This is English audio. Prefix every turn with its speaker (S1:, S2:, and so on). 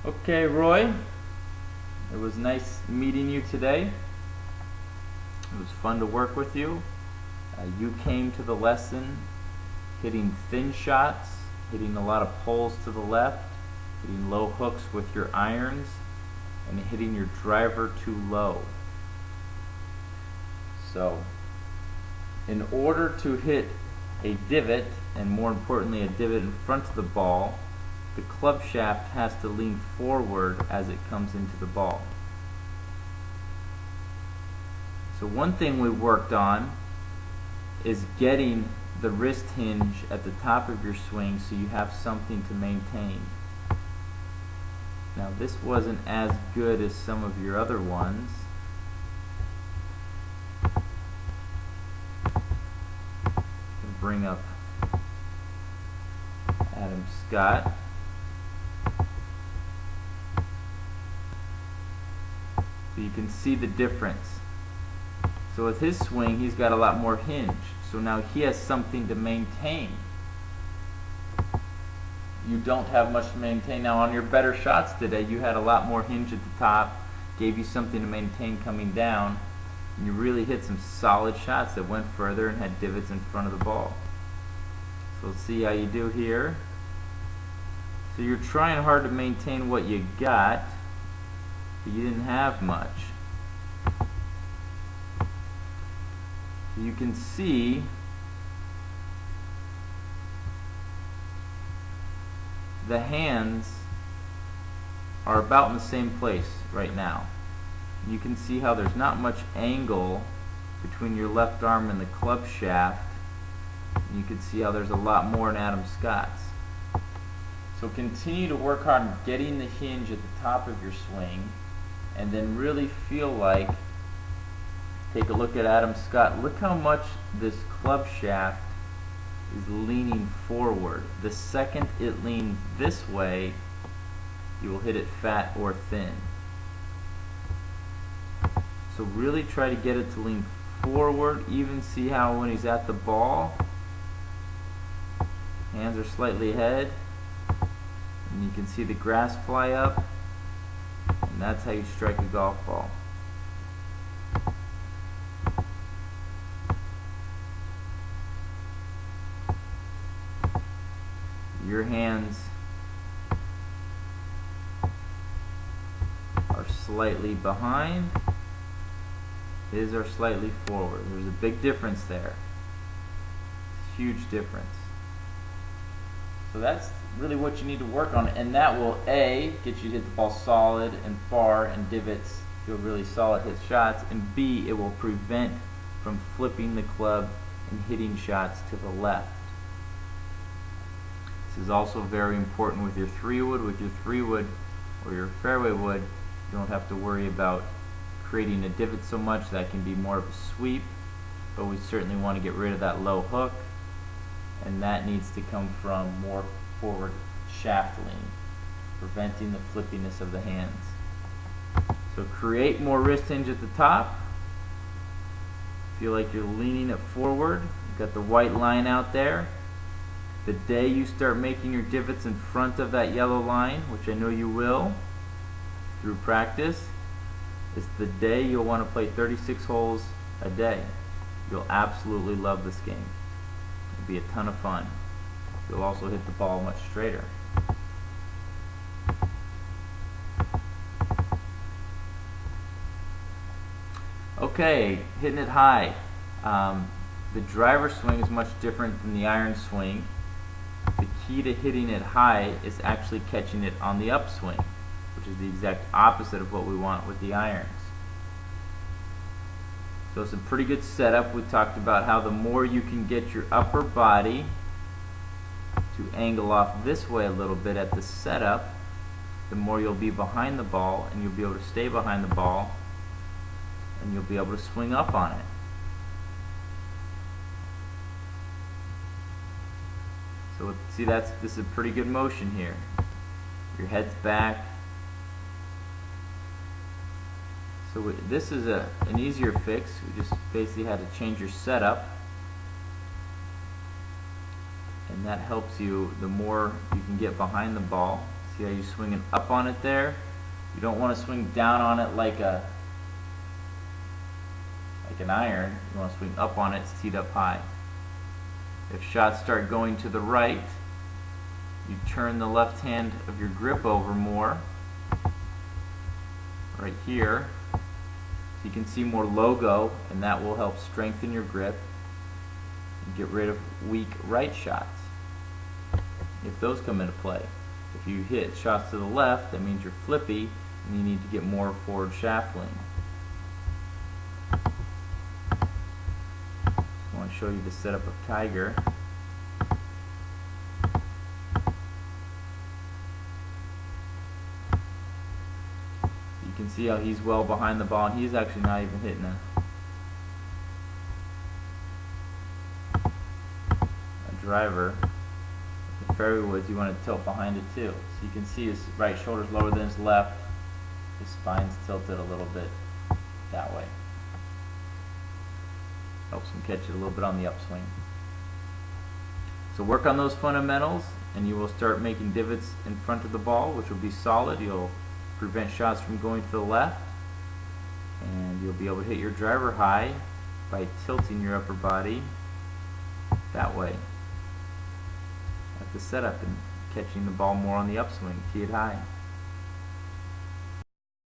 S1: Okay, Roy, it was nice meeting you today. It was fun to work with you. You came to the lesson hitting thin shots, hitting a lot of pulls to the left, hitting low hooks with your irons, and hitting your driver too low. So, in order to hit a divot, and more importantly a divot in front of the ball, the club shaft has to lean forward as it comes into the ball. So one thing we worked on is getting the wrist hinge at the top of your swing so you have something to maintain. Now this wasn't as good as some of your other ones. Bring up Adam Scott. So you can see the difference. So with his swing, he's got a lot more hinge. So now he has something to maintain. You don't have much to maintain. Now on your better shots today, you had a lot more hinge at the top, gave you something to maintain coming down, and you really hit some solid shots that went further and had divots in front of the ball. So let's see how you do here. So you're trying hard to maintain what you got, but you didn't have much. You can see the hands are about in the same place right now. You can see how there's not much angle between your left arm and the club shaft. You can see how there's a lot more in Adam Scott's. So continue to work hard on getting the hinge at the top of your swing, and then really feel like, take a look at Adam Scott. Look how much this club shaft is leaning forward. The second it leans this way, you will hit it fat or thin. So really try to get it to lean forward. Even see how when he's at the ball, hands are slightly ahead, and you can see the grass fly up, and that's how you strike a golf ball. Your hands are slightly behind, his are slightly forward. There's a big difference there. Huge difference. So that's really what you need to work on, and that will A, get you to hit the ball solid and far and divots, feel really solid hit shots, and B, it will prevent from flipping the club and hitting shots to the left. This is also very important with your 3-wood. With your 3-wood or your fairway wood, you don't have to worry about creating a divot so much. That can be more of a sweep, but we certainly want to get rid of that low hook, and that needs to come from more forward shaft lean, preventing the flippiness of the hands. So create more wrist hinge at the top. Feel like you're leaning it forward. You've got the white line out there. The day you start making your divots in front of that yellow line, which I know you will through practice, is the day you'll want to play 36 holes a day. You'll absolutely love this game. It'll be a ton of fun. You'll also hit the ball much straighter. Okay, hitting it high. The driver swing is much different than the iron swing. The key to hitting it high is actually catching it on the upswing, which is the exact opposite of what we want with the irons. So it's a pretty good setup. We talked about how the more you can get your upper body to angle off this way a little bit at the setup, the more you'll be behind the ball, and you'll be able to stay behind the ball, and you'll be able to swing up on it. So see, this is a pretty good motion here. Your head's back. So this is an easier fix. We just basically had to change your setup, and that helps you the more you can get behind the ball. See how you're swinging up on it there? You don't want to swing down on it like an iron. You want to swing up on it, teed up high. If shots start going to the right, you turn the left hand of your grip over more, right here, so you can see more logo, and that will help strengthen your grip and get rid of weak right shots, if those come into play. If you hit shots to the left, that means you're flippy and you need to get more forward shaft lean. I want to show you the setup of Tiger. You can see how he's well behind the ball, and he's actually not even hitting a driver. The fairway woods, you want to tilt behind it too. So you can see his right shoulder's lower than his left. His spine's tilted a little bit that way. Helps him catch it a little bit on the upswing. So work on those fundamentals, and you will start making divots in front of the ball, which will be solid. You'll prevent shots from going to the left, and you'll be able to hit your driver high by tilting your upper body that way at the setup and catching the ball more on the upswing. Tee it high.